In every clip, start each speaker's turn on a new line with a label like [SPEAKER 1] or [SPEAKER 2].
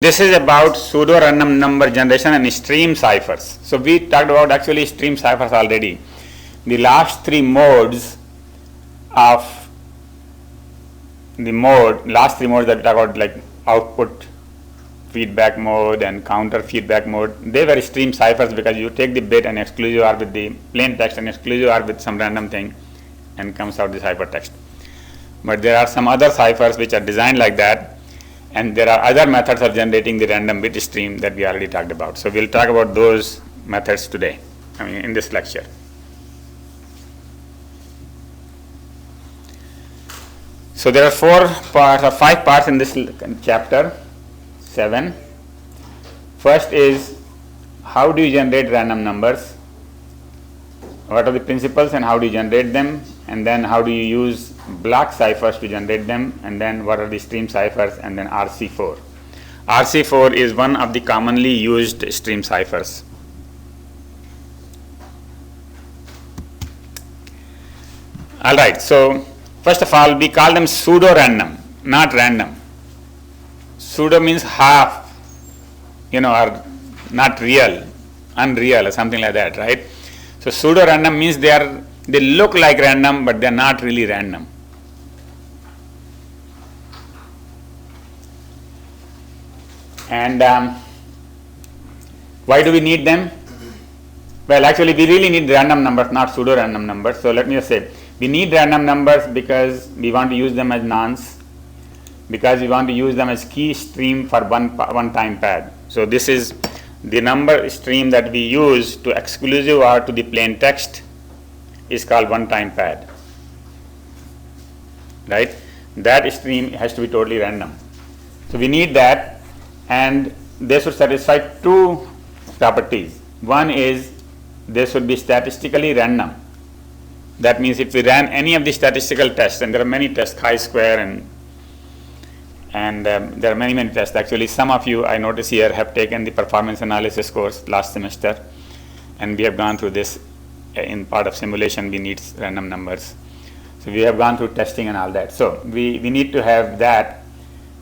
[SPEAKER 1] This is about pseudo-random number generation and stream ciphers. So we talked about actually stream ciphers already. The last three modes of the last three modes that we talked about, like output feedback mode and counter feedback mode, they were stream ciphers because you take the bit and exclusive OR with the plain text and exclusive OR with some random thing and comes out the ciphertext. But there are some other ciphers which are designed like that. And there are other methods of generating the random bit stream that we already talked about. So we'll talk about those methods today, in this lecture. So there are 5 parts in this chapter 7. First is, how do you generate random numbers? What are the principles and how do you generate them? And then how do you use block ciphers to generate them, and then what are the stream ciphers, and then RC4. RC4 is one of the commonly used stream ciphers. Alright, so first of all, we call them pseudo-random, not random. Pseudo means half, or not real, unreal or something like that, right? So pseudo-random means they look like random, but they are not really random. And why do we need them? Well, actually, we really need random numbers, not pseudo-random numbers. So let me just say, we need random numbers because we want to use them as nonce, because we want to use them as key stream for one time pad. So this is the number stream that we use to exclusive OR to the plain text is called one time pad, right? That stream has to be totally random. So we need that. And they should satisfy 2 properties. One is they should be statistically random. That means if we ran any of the statistical tests, and there are many tests, chi-square and there are many tests. Actually, some of you I notice here have taken the performance analysis course last semester, and we have gone through this. In part of simulation, we need random numbers. So we have gone through testing and all that. So we need to have that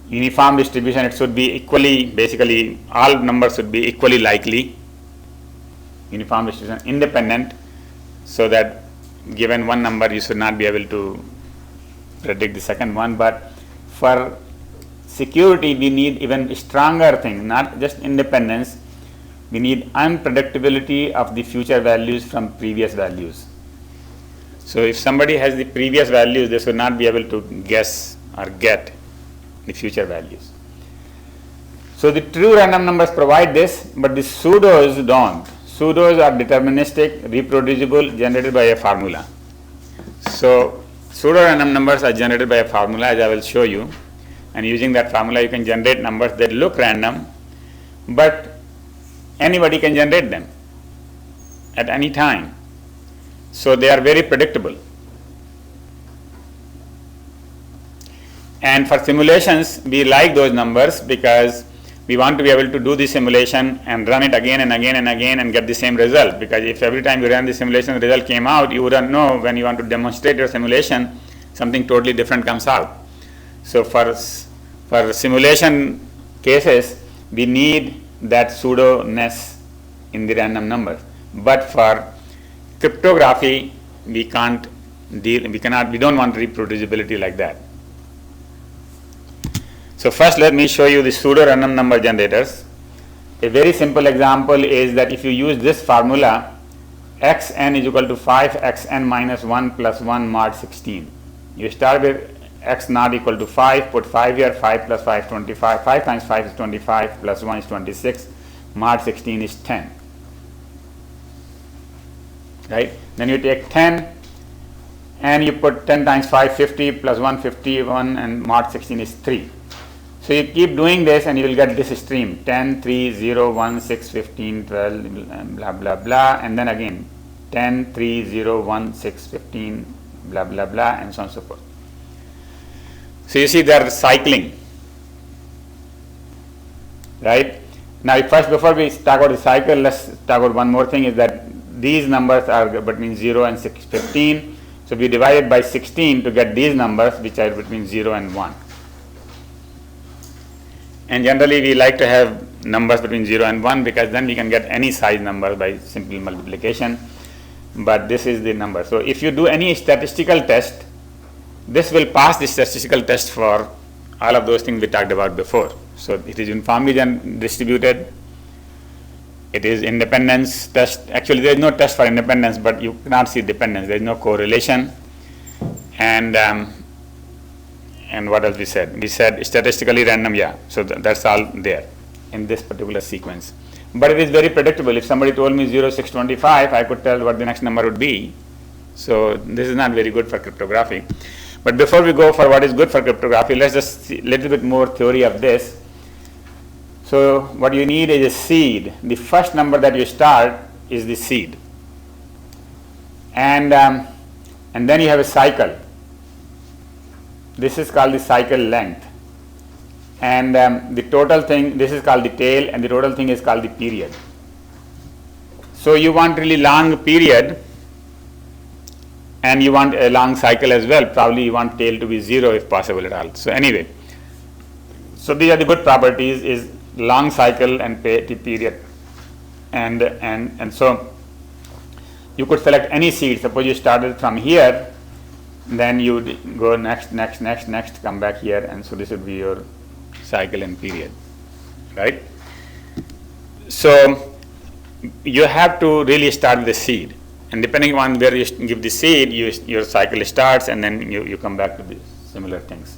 [SPEAKER 1] uniform distribution. It should be equally, basically all numbers should be equally likely, uniform distribution, independent, so that given one number you should not be able to predict the second one. But for security we need even stronger thing, not just independence, we need unpredictability of the future values from previous values. So if somebody has the previous values, they should not be able to guess or get the future values. So the true random numbers provide this, but the pseudos don't. Pseudos are deterministic, reproducible, generated by a formula. So pseudo random numbers are generated by a formula, as I will show you, and using that formula you can generate numbers that look random, but anybody can generate them at any time. So they are very predictable. And for simulations, we like those numbers because we want to be able to do the simulation and run it again and again and again and get the same result. Because if every time you ran the simulation, the result came out, you wouldn't know when you want to demonstrate your simulation, something totally different comes out. So for simulation cases, we need that pseudo-ness in the random numbers. But for cryptography, we don't want reproducibility like that. So first let me show you the pseudo-random number generators. A very simple example is that if you use this formula, xn is equal to 5xn minus 1 plus 1 mod 16. You start with x not equal to 5, put 5 here, 5 plus 5 25, 5 times 5 is 25, plus 1 is 26, mod 16 is 10. Right? Then you take 10 and you put 10 times 5, 50, plus 1, 51, and mod 16 is 3. So you keep doing this and you will get this stream 10, 3, 0, 1, 6, 15, 12, blah blah blah, and then again 10, 3, 0, 1, 6, 15, blah blah blah, and so on and so forth. So you see they are cycling. Right? Now before we talk about the cycle, let's talk about one more thing, is that these numbers are between 0 and 15. So we divide it by 16 to get these numbers which are between 0 and 1. And generally we like to have numbers between 0 and 1 because then we can get any size number by simple multiplication. But this is the number. So if you do any statistical test, this will pass the statistical test for all of those things we talked about before. So it is uniformly distributed. It is independence test. Actually, there is no test for independence, but you cannot see dependence. There is no correlation. And what else we said? We said statistically random, yeah. So that's all there in this particular sequence. But it is very predictable. If somebody told me 0, 6, 25, I could tell what the next number would be. So this is not very good for cryptography. But before we go for what is good for cryptography, let's just see a little bit more theory of this. So what you need is a seed. The first number that you start is the seed. And then you have a cycle. This is called the cycle length. And the total thing, this is called the tail, and the total thing is called the period. So you want really long period, and you want a long cycle as well. Probably you want tail to be 0 if possible at all. So anyway, so these are the good properties, is long cycle and period. And so you could select any seed. Suppose you started from here, then you would go next, come back here, and so this would be your cycle and period, right? So you have to really start with the seed, and depending on where you give the seed, your cycle starts, and then you come back to the similar things.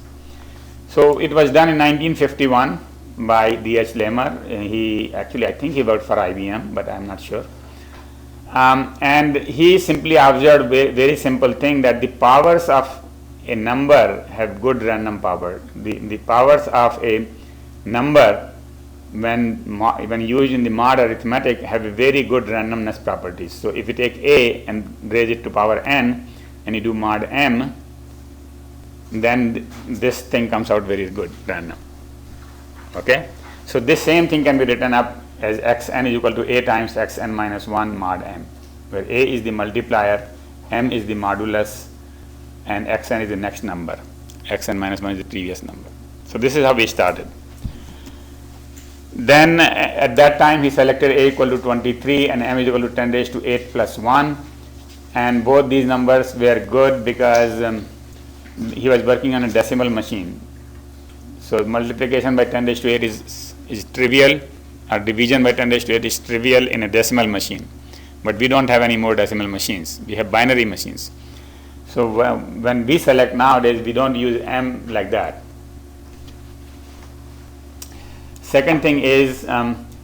[SPEAKER 1] So it was done in 1951 by D.H. Lehmer. He actually, I think he worked for IBM, but I'm not sure. And he simply observed very simple thing, that the powers of a number have good random power. The powers of a number, when used in the mod arithmetic, have a very good randomness properties. So if you take a and raise it to power n, and you do mod m, then this thing comes out very good random. Okay, so this same thing can be written up as xn is equal to a times xn minus 1 mod m, where a is the multiplier, m is the modulus, and xn is the next number. Xn minus 1 is the previous number. So this is how we started. Then at that time he selected a equal to 23 and m is equal to 10 raised to 8 plus 1, and both these numbers were good because he was working on a decimal machine. So multiplication by 10 raised to 8 is trivial, or division by 10 raised to 8 is trivial in a decimal machine. But we don't have any more decimal machines. We have binary machines. So when we select nowadays, we don't use m like that. Second thing is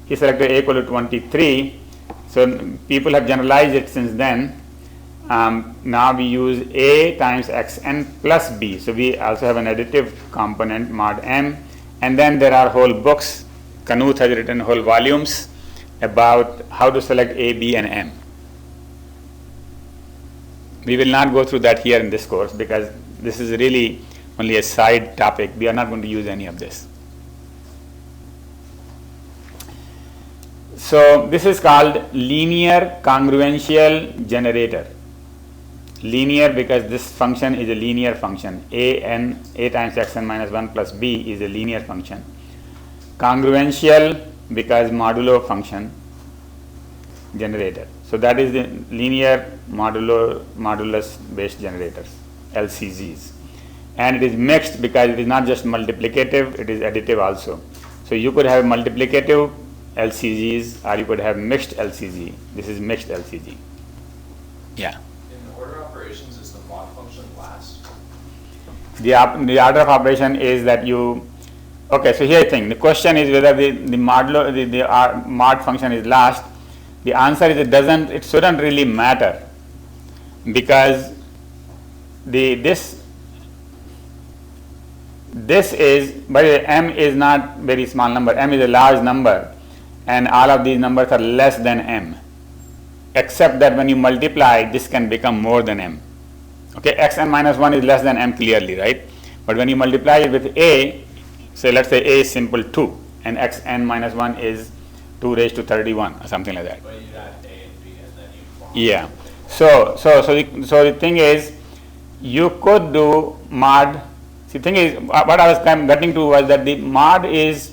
[SPEAKER 1] he selected a equal to 23. So people have generalized it since then. Now we use a times xn plus b. So we also have an additive component mod m, and then there are whole books. Knuth has written whole volumes about how to select a, b, and m. We will not go through that here in this course because this is really only a side topic. We are not going to use any of this. So this is called linear-congruential generator. Linear because this function is a linear function. A times xn minus 1 plus b is a linear function. Congruential because modulo function generator. So that is the linear modulus based generators, LCGs. And it is mixed because it is not just multiplicative, it is additive also. So you could have multiplicative LCGs or you could have mixed LCG. This is mixed LCG. Yeah.
[SPEAKER 2] In order operations, is the mod function last?
[SPEAKER 1] The order of operation is that you. Okay, so here the thing. The question is whether the mod function is last. The answer is it shouldn't really matter because this is, by the way, m is not very small number. M is a large number, and all of these numbers are less than m, except that when you multiply, this can become more than m. Okay, xn minus 1 is less than m clearly, right? But when you multiply it with a, so let's say a is simple 2, and xn minus 1 is 2 raised to 31 or something like that.
[SPEAKER 2] But you add a and b and then you form.
[SPEAKER 1] Yeah. So the thing is, you could do mod. The thing is, what I was getting to was that the mod is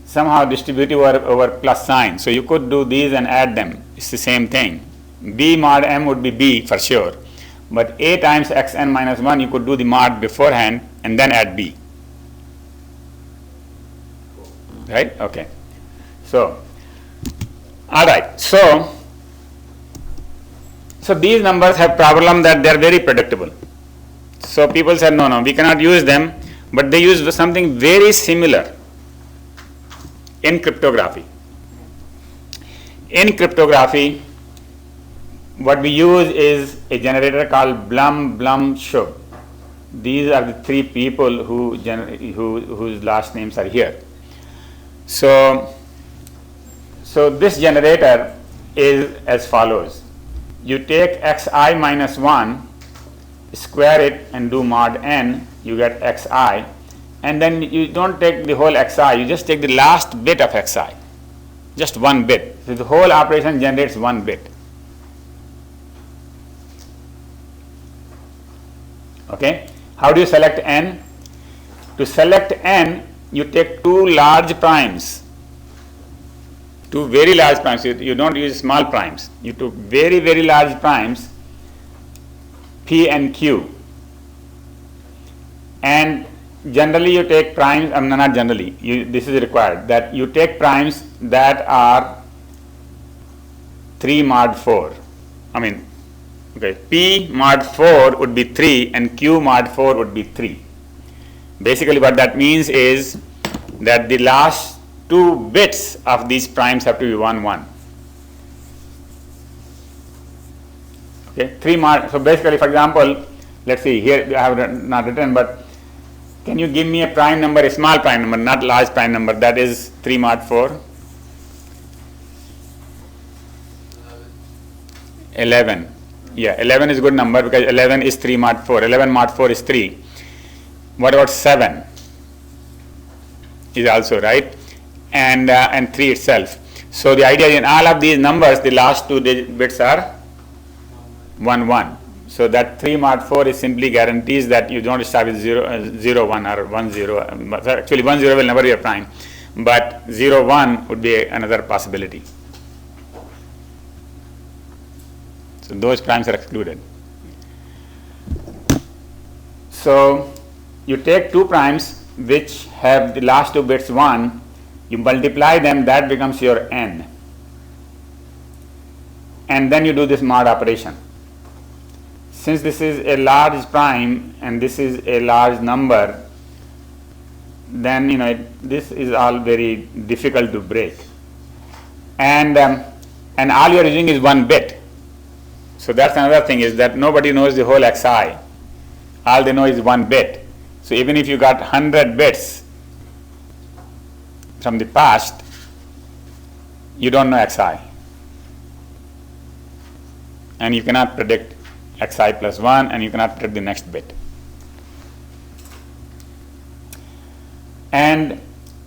[SPEAKER 1] somehow distributive over plus sign. So you could do these and add them. It's the same thing. B mod m would be B for sure. But A times xn minus 1, you could do the mod beforehand and then add B. Right? Okay. So, all right. So these numbers have problem that they are very predictable. So people said, no, we cannot use them, but they use something very similar in cryptography. In cryptography, what we use is a generator called Blum Blum Shub. These are the three people whose last names are here. So this generator is as follows. You take xi minus 1, square it and do mod n, you get xi, and then you don't take the whole xi, you just take the last bit of xi, just one bit. So the whole operation generates one bit. Okay. How do you select n? To select n, you take two large primes, two very large primes. You don't use small primes. You took very, very large primes, P and Q. And generally you take primes, not generally, this is required, that you take primes that are 3 mod 4. Okay, P mod 4 would be 3 and Q mod 4 would be 3. Basically what that means is that the last two bits of these primes have to be 1, 1. Okay, 3 mod. So basically, for example, let's see, here I have not written, but can you give me a prime number, a small prime number, not large prime number, that is 3 mod 4? 11. Yeah, 11 is a good number because 11 is 3 mod 4. 11 mod 4 is 3. What about 7? Is also right, and 3 itself. So the idea in all of these numbers, the last two bits are 1, 1. So that 3 mod 4 is simply guarantees that you don't start with 0, 1 or 1, 0. Actually 1, 0 will never be a prime, but 0, 1 would be another possibility. So those primes are excluded. So you take two primes which have the last two bits 1, you multiply them, that becomes your n. And then you do this mod operation. Since this is a large prime and this is a large number, then this is all very difficult to break. And all you are using is 1 bit. So that's another thing, is that nobody knows the whole xi. All they know is 1 bit. So even if you got 100 bits from the past, you don't know xi. And you cannot predict xi plus 1, and you cannot predict the next bit. And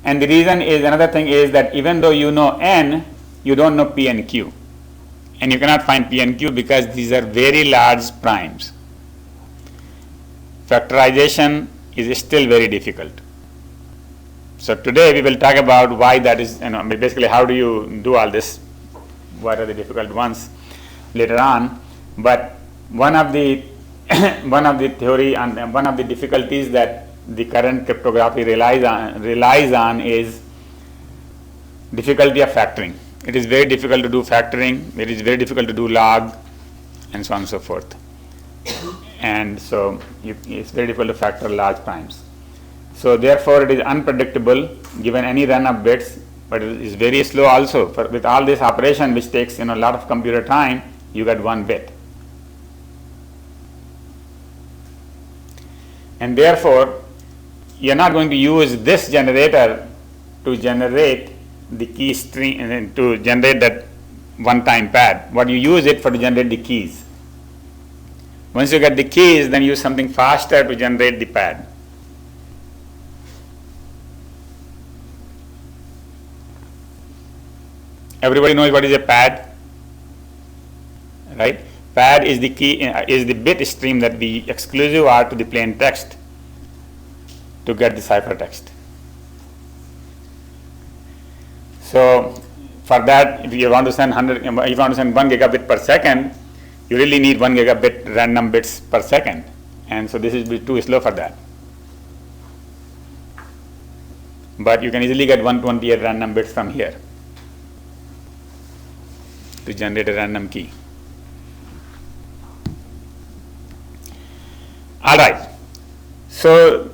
[SPEAKER 1] the reason is, another thing is that even though you know n, you don't know p and q. And you cannot find p and q because these are very large primes. Factorization is still very difficult. So today we will talk about why that is, basically how do you do all this, what are the difficult ones later on. But one of the theory and one of the difficulties that the current cryptography relies on is difficulty of factoring. It is very difficult to do factoring, it is very difficult to do log, and so on and so forth. And so it's very difficult to factor large primes. So therefore it is unpredictable given any run of bits, but it is very slow also. With all this operation, which takes a lot of computer time, you get 1 bit. And therefore you are not going to use this generator to generate the key string and to generate that one-time pad. What you use it for to generate the keys. Once you get the keys, then use something faster to generate the pad. Everybody knows what is a pad, right? Pad is the key, is the bit stream that we exclusive are to the plain text to get the cipher text. So for that, if you want to send 100, if you want to send 1 gigabit per second, you really need 1 gigabit random bits per second, and so this is too slow for that. But you can easily get 128 random bits from here to generate a random key. All right. So,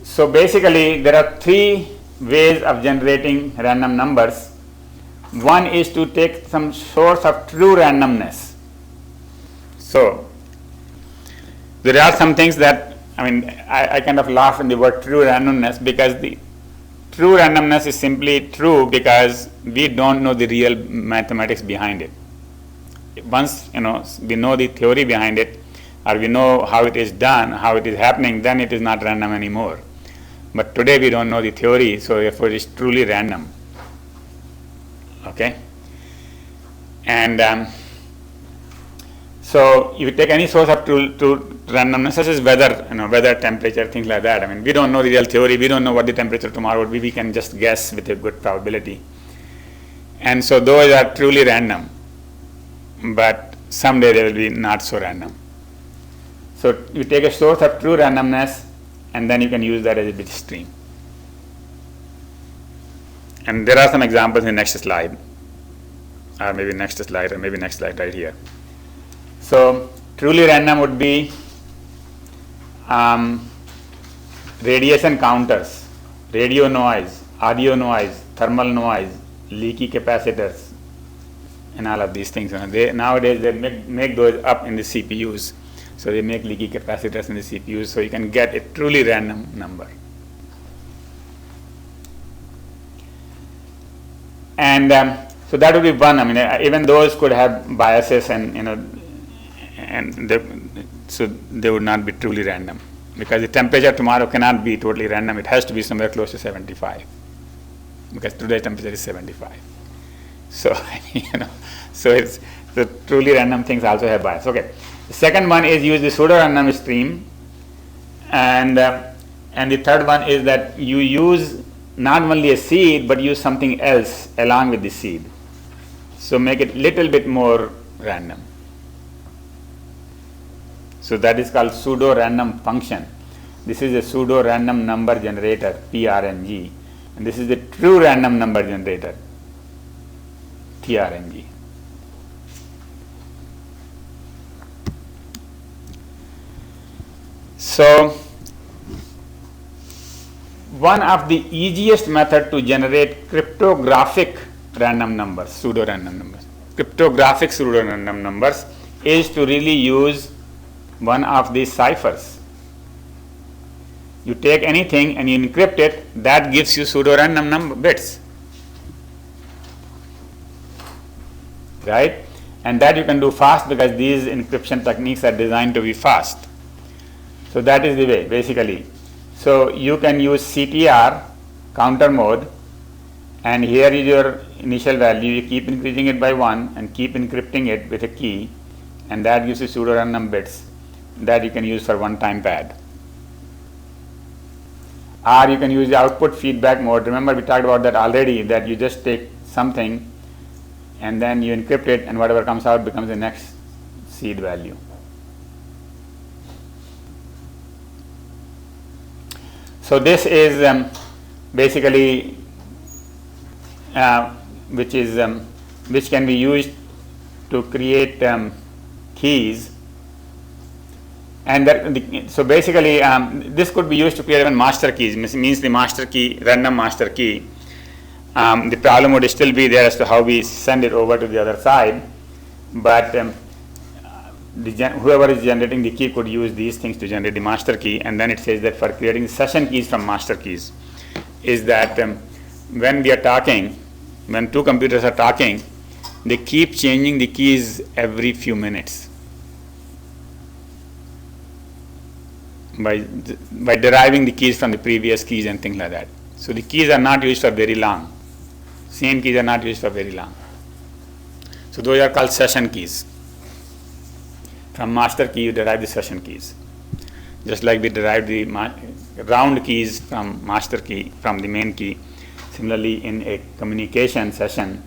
[SPEAKER 1] so basically there are 3 ways of generating random numbers. One is to take some source of true randomness. So there are some things that, I kind of laugh in the word true randomness, because the true randomness is simply true because we don't know the real mathematics behind it. Once we know the theory behind it, or we know how it is done, how it is happening, then it is not random anymore. But today we don't know the theory, so therefore it is truly random. Okay? And so you take any source of true randomness, such as weather, weather, temperature, things like that. We don't know the real theory, we don't know what the temperature tomorrow would be, we can just guess with a good probability. And so those are truly random, but someday they will be not so random. So you take a source of true randomness, and then you can use that as a bit stream. And there are some examples in the next slide, or maybe next slide, or maybe next slide right here. So truly random would be radiation counters, radio noise, audio noise, thermal noise, leaky capacitors, and all of these things. Nowadays they make those up in the CPUs. So they make leaky capacitors in the CPUs, so you can get a truly random number. And so that would be one. Even those could have biases, and so they would not be truly random, because the temperature tomorrow cannot be totally random. It has to be somewhere close to 75, because today's temperature is 75. So so it's the truly random things also have bias. Okay. The second one is use the pseudo-random stream, and the third one is that you use not only a seed but use something else along with the seed. So make it little bit more random. So that is called pseudo-random function. This is a pseudo-random number generator, PRNG, and this is the true random number generator, TRNG. So one of the easiest method to generate cryptographic random numbers, pseudo-random numbers, cryptographic pseudo-random numbers, is to really use one of these ciphers. You take anything and you encrypt it, that gives you pseudo-random number bits, right? And that you can do fast, because these encryption techniques are designed to be fast. So that is the way, basically. So you can use CTR, counter mode, and here is your initial value. You keep increasing it by 1 and keep encrypting it with a key, and that gives you pseudo-random bits that you can use for one-time pad. Or you can use the output feedback mode. Remember, we talked about that already, that you just take something and then you encrypt it, and whatever comes out becomes the next seed value. So this is basically which can be used to create keys, and so basically this could be used to create even master keys. Means the master key, random master key. The problem would still be there as to how we send it over to the other side, but whoever is generating the key could use these things to generate the master key. And then it says that for creating session keys from master keys is that when we are talking, when two computers are talking, they keep changing the keys every few minutes by deriving the keys from the previous keys and things like that. So the keys are not used for very long. Same keys are not used for very long. So those are called session keys. From master key you derive the session keys, just like we derived the round keys from master key, from the main key. Similarly, in a communication session,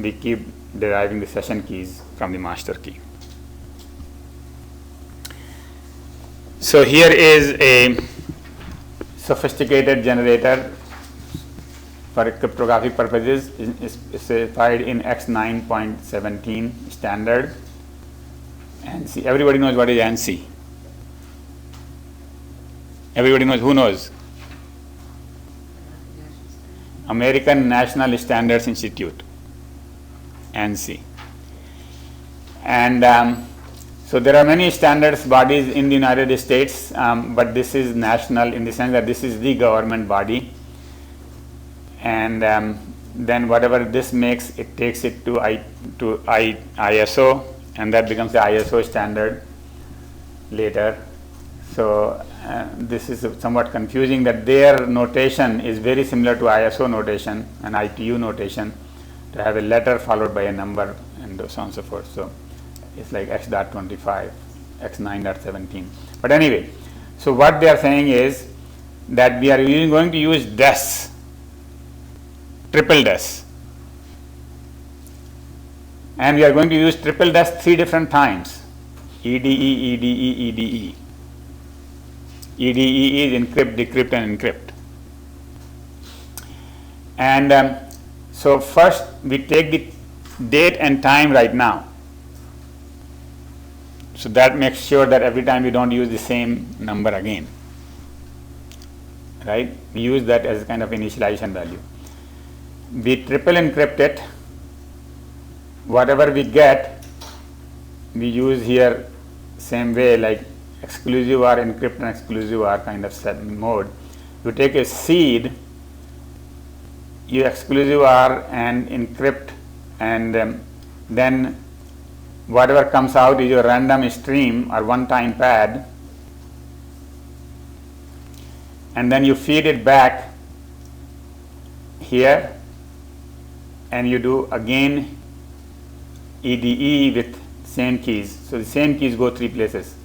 [SPEAKER 1] we keep deriving the session keys from the master key. So here is a sophisticated generator for cryptographic purposes, is specified in X9.17 standard. ANSI. Everybody knows what is ANSI. Everybody knows. Who knows? American National Standards Institute, ANSI. And so there are many standards bodies in the United States, but this is national in the sense that this is the government body. And then whatever this makes, it takes it to ISO, and that becomes the ISO standard later. So this is somewhat confusing that their notation is very similar to ISO notation and ITU notation, to have a letter followed by a number and so on and so forth. So it's like X.25, X9.17. But anyway, so what they are saying is that we are going to use DES, triple DES. And we are going to use triple DES 3 different times. EDE, EDE, EDE. EDE is encrypt, decrypt, and encrypt. And so first we take the date and time right now. So that makes sure that every time we don't use the same number again. Right? We use that as a kind of initialization value. We triple encrypt it. Whatever we get, we use here same way, like exclusive or encrypt and exclusive or kind of set mode. You take a seed, you exclusive or and encrypt, and then whatever comes out is your random stream or one-time pad, and then you feed it back here, and you do again EDE with same keys. So the same keys go 3 places.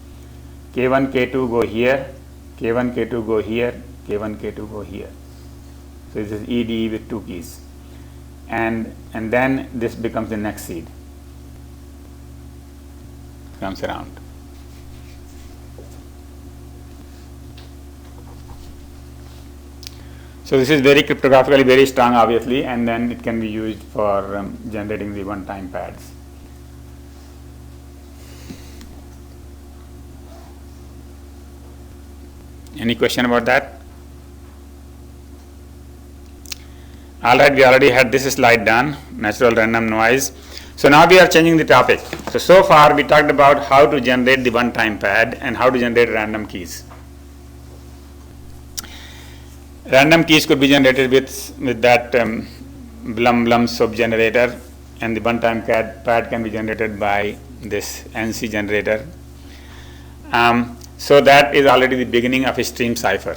[SPEAKER 1] K1, K2 go here, K1, K2 go here, K1, K2 go here. So this is EDE with 2 keys. And then this becomes the next seed. Comes around. So this is very cryptographically very strong, obviously, and then it can be used for generating the one-time pads. Any question about that? All right, we already had this slide done, natural random noise. So now we are changing the topic. So far we talked about how to generate the one-time pad and how to generate random keys. Random keys could be generated with that Blum Blum Shub generator, and the one-time pad can be generated by this ANSI generator. So that is already the beginning of a stream cipher.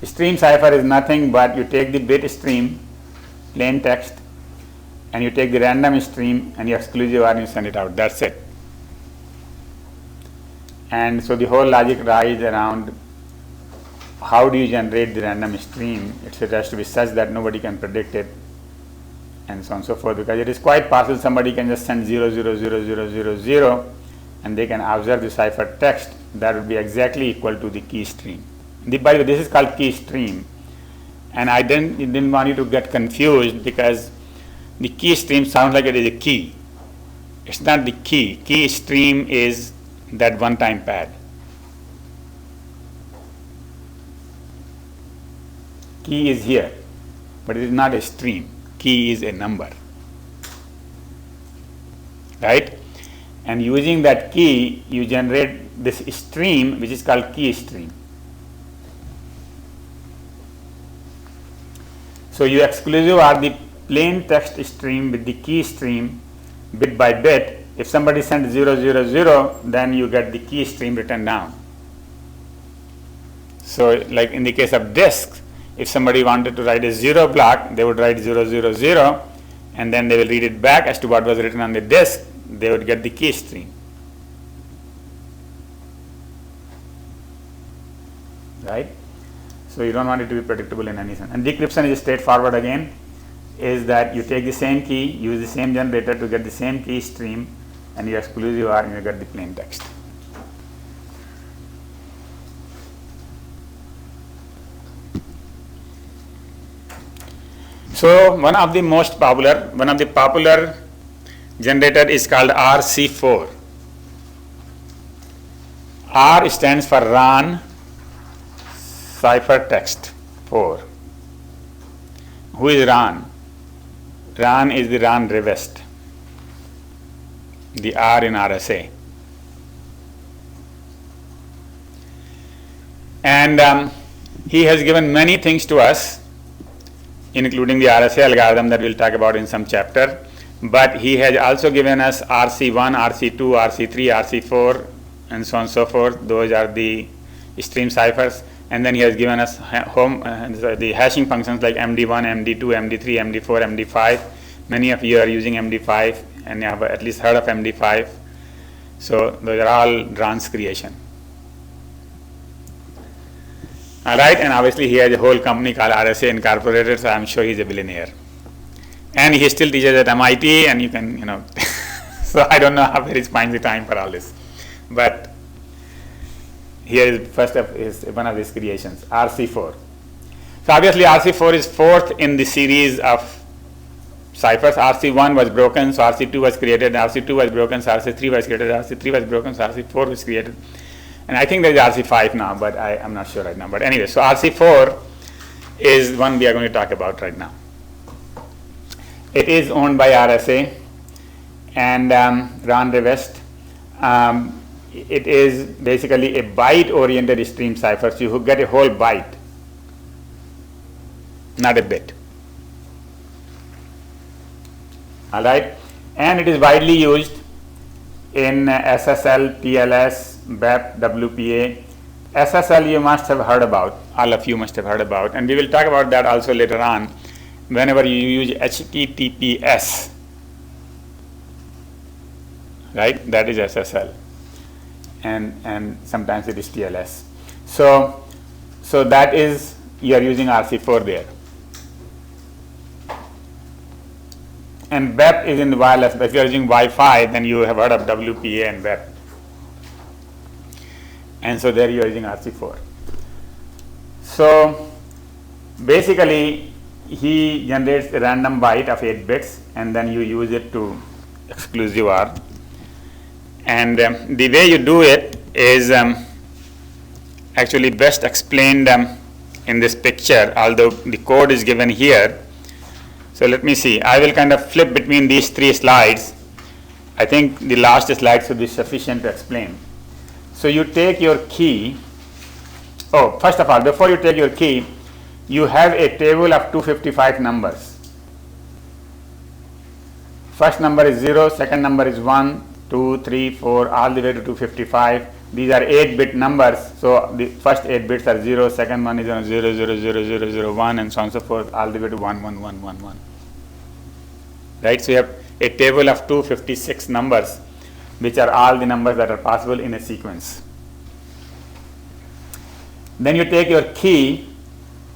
[SPEAKER 1] Stream cipher is nothing but you take the bit stream, plain text, and you take the random stream and you exclusive or you send it out. That's it. And so the whole logic rides around how do you generate the random stream. It has to be such that nobody can predict it, and so on and so forth, because it is quite possible somebody can just send 0, 0, 0, 0, 0, 0, and they can observe the cipher text that would be exactly equal to the key stream. By the way, this is called key stream, and I didn't want you to get confused, because the key stream sounds like it is a key. It's not the key. Key stream is that one-time pad. Key is here, but it is not a stream. Key is a number, right? And using that key, you generate this stream, which is called key stream. So you exclusive are the plain text stream with the key stream bit by bit. If somebody sends 0, 0, 0, then you get the key stream written down. So like in the case of disks, if somebody wanted to write a 0 block, they would write 0, 0, 0, and then they will read it back as to what was written on the disk. They would get the key stream. Right? So you don't want it to be predictable in any sense. And decryption is straightforward again, is that you take the same key, use the same generator to get the same key stream, and you exclusive R and you get the plain text. So one of the popular generator is called RC4. R stands for RAN cipher text 4. Who is RAN? RAN is the RAN revest, the R in RSA. And he has given many things to us, including the RSA algorithm that we'll talk about in some chapter. But he has also given us RC1, RC2, RC3, RC4, and so on and so forth. Those are the stream ciphers. And then he has given us the hashing functions like MD1, MD2, MD3, MD4, MD5. Many of you are using MD5 and you have at least heard of MD5. So those are all RAN's creation. All right, and obviously he has a whole company called RSA Incorporated, so I'm sure he's a billionaire. And he still teaches at MIT, and you can, so I don't know how he finds the time for all this. But here is one of his creations, RC4. So obviously RC4 is fourth in the series of ciphers. RC1 was broken, so RC2 was created, RC2 was broken, so RC3 was created, RC3 was broken, so RC4 was created. And I think there is RC5 now, but I'm not sure right now. But anyway, so RC4 is one we are going to talk about right now. It is owned by RSA and RAN revest. It is basically a byte-oriented stream cipher, so you get a whole byte, not a bit. All right, and it is widely used in SSL, TLS, BEP, WPA. SSL you must have heard about, all of you must have heard about, and we will talk about that also later on whenever you use HTTPS, right? That is SSL, and sometimes it is TLS. So that is, you are using RC4 there. And BEP is in the wireless, but if you are using Wi-Fi, then you have heard of WPA and BEP. And so there you are using RC4. So basically, he generates a random byte of 8 bits, and then you use it to exclusive R. And the way you do it is actually best explained in this picture, although the code is given here. So let me see. I will kind of flip between these three slides. I think the last slide should be sufficient to explain. So you take your key. Oh, first of all, before you take your key, you have a table of 255 numbers. First number is 0, second number is 1, 2, 3, 4, all the way to 255. These are 8-bit numbers. So the first 8 bits are 0, second one is 0, 0, 0, 0, 0, 1, and so on and so forth, all the way to 1, 1, 1, 1, 1. Right? So you have a table of 256 numbers, which are all the numbers that are possible in a sequence. Then you take your key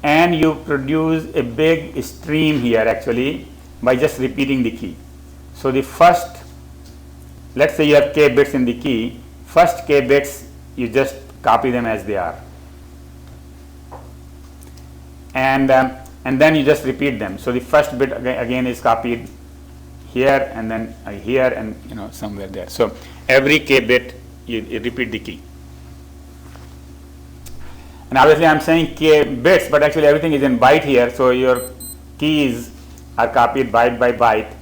[SPEAKER 1] and you produce a big stream here actually by just repeating the key. So the first, let's say you have k bits in the key, first k bits you just copy them as they are, and then you just repeat them. So the first bit again is copied here, and then here, and somewhere there. So every k bit you repeat the key. And obviously I'm saying k bits, but actually everything is in byte here. So your keys are copied byte by byte,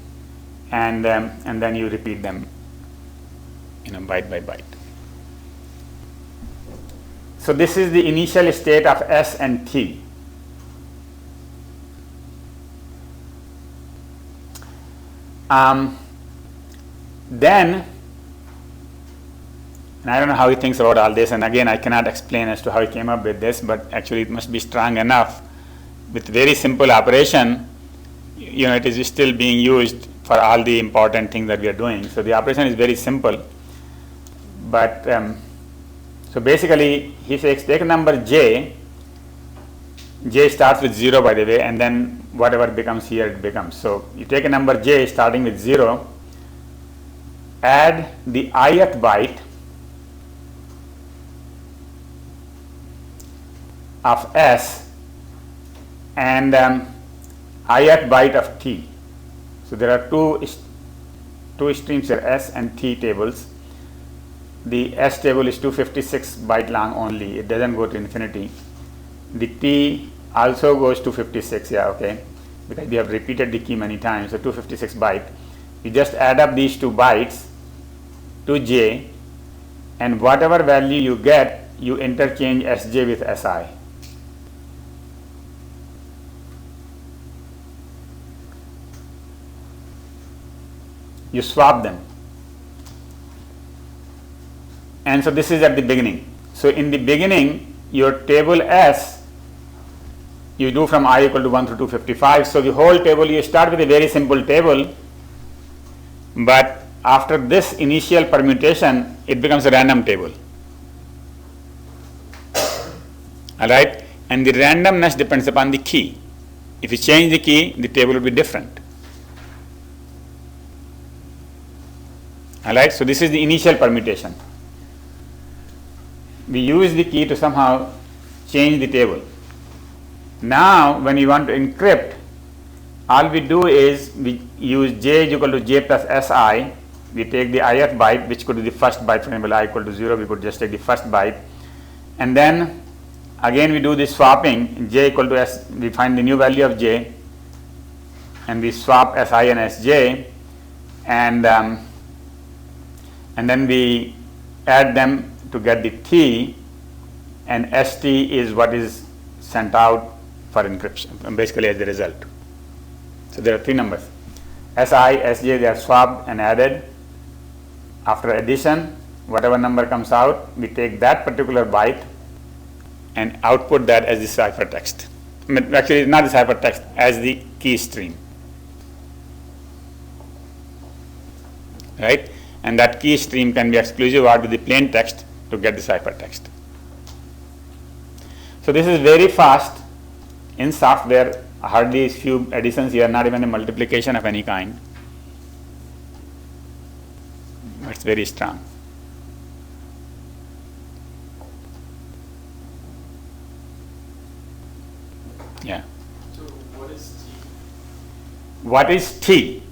[SPEAKER 1] and then you repeat them, byte by byte. So this is the initial state of S and T. Then, and I don't know how he thinks about all this, and again I cannot explain as to how he came up with this, but actually it must be strong enough. With very simple operation, it is still being used for all the important things that we are doing. So the operation is very simple, but so basically he says take a number j j starts with 0 by the way, and then whatever becomes here it becomes. So you take a number j starting with 0, add the ith byte of s and ith byte of t. So there are two streams here, s and t tables. The s table is 256 byte long only, it doesn't go to infinity. The t also goes to 56, yeah, okay, because we have repeated the key many times, so 256 byte. You just add up these 2 bytes to j, and whatever value you get, you interchange sj with si. You swap them. And so this is at the beginning. So in the beginning, your table S, you do from I equal to 1 through 255. So the whole table, you start with a very simple table, but after this initial permutation, it becomes a random table. Alright? And the randomness depends upon the key. If you change the key, the table will be different. Alright? So this is the initial permutation. We use the key to somehow change the table. Now when you want to encrypt, all we do is we use j is equal to j plus si. We take the ith byte, which could be the first byte. For example, I equal to 0, we could just take the first byte, and then again we do the swapping. J equal to s, we find the new value of j, and we swap si and sj, and then we add them to get the t, and st is what is sent out for encryption, basically as the result. So there are 3 numbers, si, sj, they are swapped and added. After addition, whatever number comes out, we take that particular byte and output that as the ciphertext. I mean, actually not the ciphertext, as the key stream. Right? And that key stream can be exclusive or with the plain text to get the ciphertext. So this is very fast in software, hardly few additions here, not even a multiplication of any kind. It's very strong. Yeah.
[SPEAKER 2] So what is T?
[SPEAKER 1] What is T?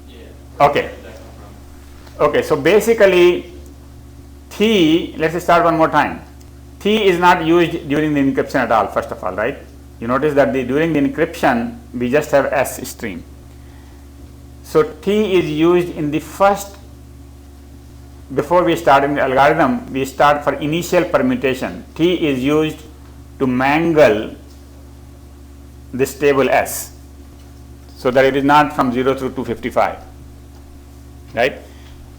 [SPEAKER 2] Yeah.
[SPEAKER 1] Okay.
[SPEAKER 2] Where did that come from?
[SPEAKER 1] Okay, so basically T, let's start one more time. T is not used during the encryption at all, first of all, right? You notice that during the encryption, we just have S stream. So T is used in the first, before we start in the algorithm, we start for initial permutation. T is used to mangle this table S, so that it is not from 0 through 255, right?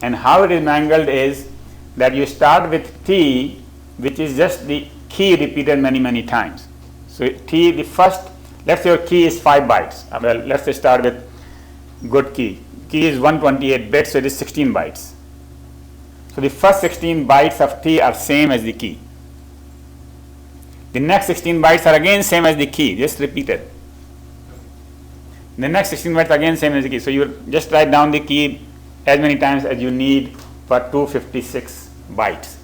[SPEAKER 1] And how it is mangled is that you start with T, which is just the key repeated many times. So T, the first, let's say your key is 5 bytes. Well, let's say start with good key. Key is 128 bits, so it is 16 bytes. So the first 16 bytes of T are same as the key. The next 16 bytes are again same as the key, just repeated. The next 16 bytes again same as the key. So you just write down the key as many times as you need for 256 bytes.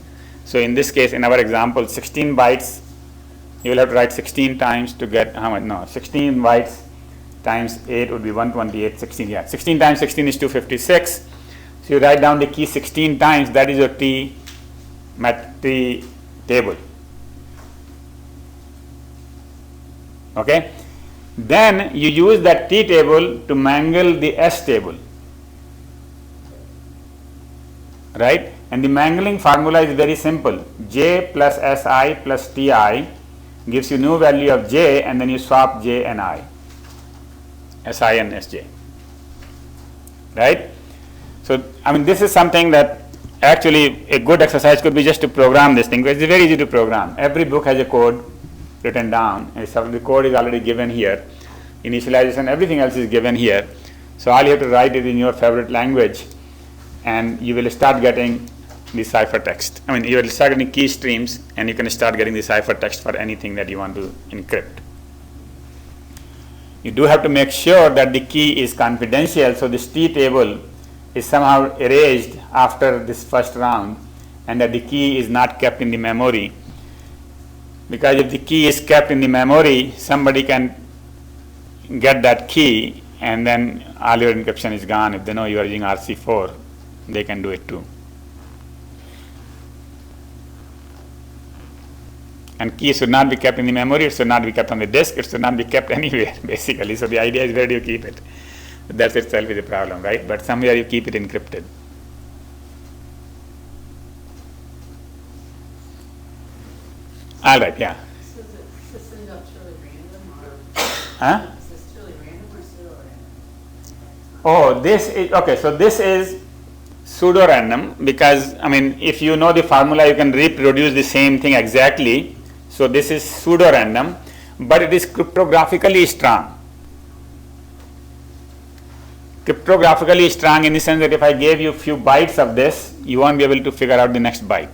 [SPEAKER 1] So in this case, in our example, 16 bytes, you will have to write 16 times to get how much? No, 16 bytes times 8 would be 128, 16, yeah. 16 times 16 is 256. So you write down the key 16 times, that is your T table. Okay? Then you use that T table to mangle the S table. Right? And the mangling formula is very simple. J plus Si plus Ti gives you new value of J, and then you swap J and I. Si and Sj. Right? So, I mean, this is something that actually a good exercise could be just to program this thing, because it's very easy to program. Every book has a code written down, and the code is already given here. Initialization, everything else is given here. So all you have to write it in your favorite language, and you will start getting the ciphertext. I mean, you will start getting key streams, and you can start getting the ciphertext for anything that you want to encrypt. You do have to make sure that the key is confidential, so this T table is somehow erased after this first round, and that the key is not kept in the memory. Because if the key is kept in the memory, somebody can get that key and then all your encryption is gone. If they know you are using RC4, they can do it too. And key should not be kept in the memory, it should not be kept on the disk, it should not be kept anywhere basically. So the idea is where do you keep it? That itself is a problem, right? But somewhere you keep it encrypted. All right, yeah.
[SPEAKER 3] So is it send out truly random or
[SPEAKER 1] Huh?
[SPEAKER 3] is this truly random or pseudo-random?
[SPEAKER 1] Oh, this is, okay, so this is pseudo-random because, I mean, if you know the formula, you can reproduce the same thing exactly. So this is pseudo-random, but it is cryptographically strong. Cryptographically strong in the sense that if I gave you a few bytes of this, you won't be able to figure out the next byte.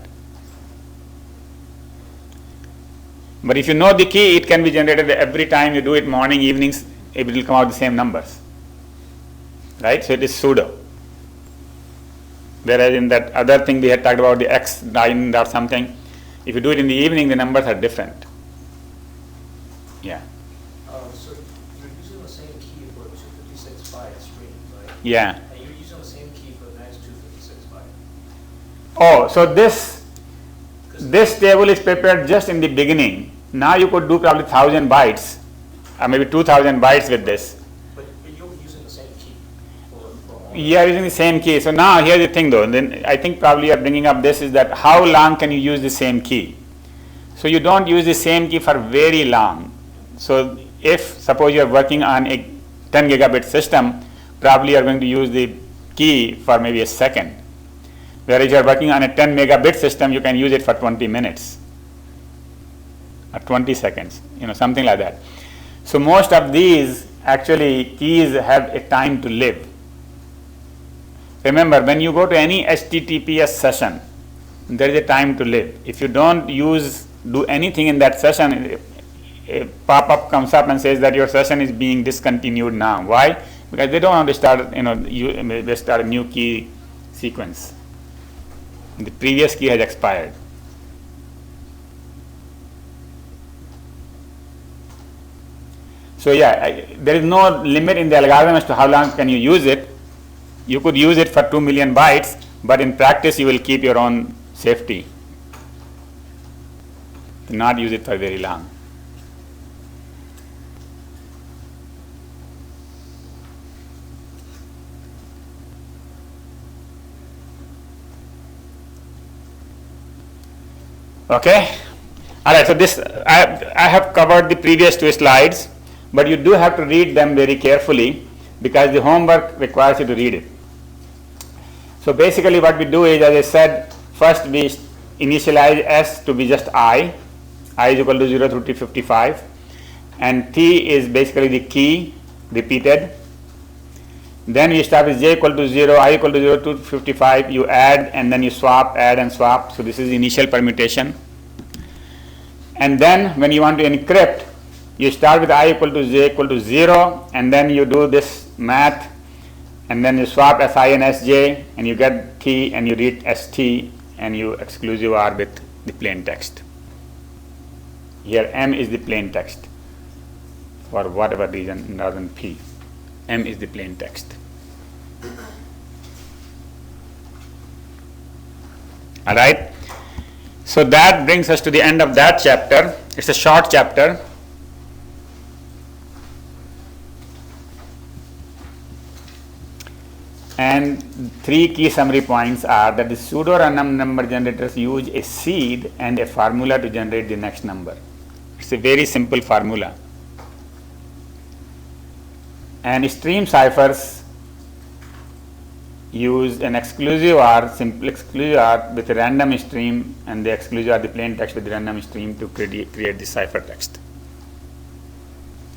[SPEAKER 1] But if you know the key, it can be generated every time you do it, morning, evenings, it will come out the same numbers. Right? So it is pseudo. Whereas in that other thing we had talked about, the X9 or something, if you do it in the evening, the numbers are different. Yeah.
[SPEAKER 4] So you're using the same key for 256 bytes string, right?
[SPEAKER 1] Yeah.
[SPEAKER 4] And you're using the same key for the next 256 bytes.
[SPEAKER 1] Oh, so this table is prepared just in the beginning. Now you could do probably 1,000 bytes, or maybe 2,000 bytes with this.
[SPEAKER 4] But you're using the same key for all.
[SPEAKER 1] You are using the same key. So now here's the thing though, then I think probably you are bringing up this is that how long can you use the same key? So you don't use the same key for very long. So if suppose you are working on a 10 gigabit system, probably you are going to use the key for maybe a second. Whereas you are working on a 10 megabit system, you can use it for 20 minutes or 20 seconds, something like that. So most of these actually keys have a time to live. Remember, when you go to any HTTPS session, there is a time to live. If you don't do anything in that session, a pop-up comes up and says that your session is being discontinued now. Why? Because they don't want to start, they start a new key sequence. The previous key has expired. So yeah, there is no limit in the algorithm as to how long can you use it. You could use it for 2 million bytes, but in practice you will keep your own safety. Do not use it for very long. Okay. All right. So this I have covered the previous two slides, but you do have to read them very carefully because the homework requires you to read it. So basically, what we do is, as I said, first we initialize S to be just I is equal to 0 through T55, and T is basically the key repeated. Then you start with J equal to 0, I equal to 0 to 55, you add and then you swap, add and swap. So this is the initial permutation. And then when you want to encrypt, you start with I equal to J equal to 0, and then you do this math, and then you swap Si and Sj, and you get T, and you read St, and you exclusive R with the plain text. Here M is the plain text for whatever reason rather than P. M is the plain text. All right. So that brings us to the end of that chapter. It's a short chapter. And three key summary points are that the pseudo-random number generators use a seed and a formula to generate the next number. It's a very simple formula. And stream ciphers use an exclusive R, simple exclusive R with a random stream, and the exclusive R, the plain text with the random stream to create the cipher text.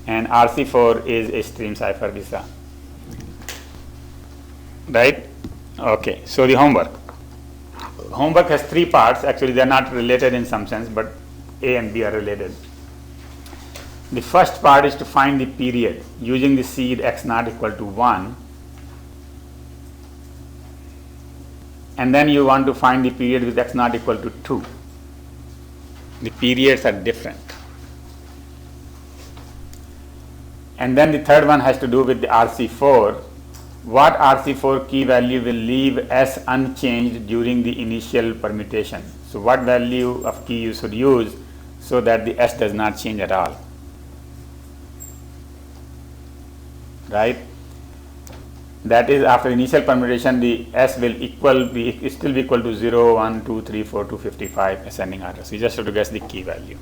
[SPEAKER 1] And RC4 is a stream cipher visa. Right? Okay, so the homework. Homework has three parts. Actually, they are not related in some sense, but A and B are related. The first part is to find the period using the seed x naught equal to 1, and then you want to find the period with x naught equal to 2. The periods are different. And then the third one has to do with the RC4. What RC4 key value will leave S unchanged during the initial permutation? So what value of key you should use so that the S does not change at all, right? That is, after initial permutation, the S will still be equal to 0, 1, 2, 3, 4 to 55 ascending order. So you just have to guess the key value.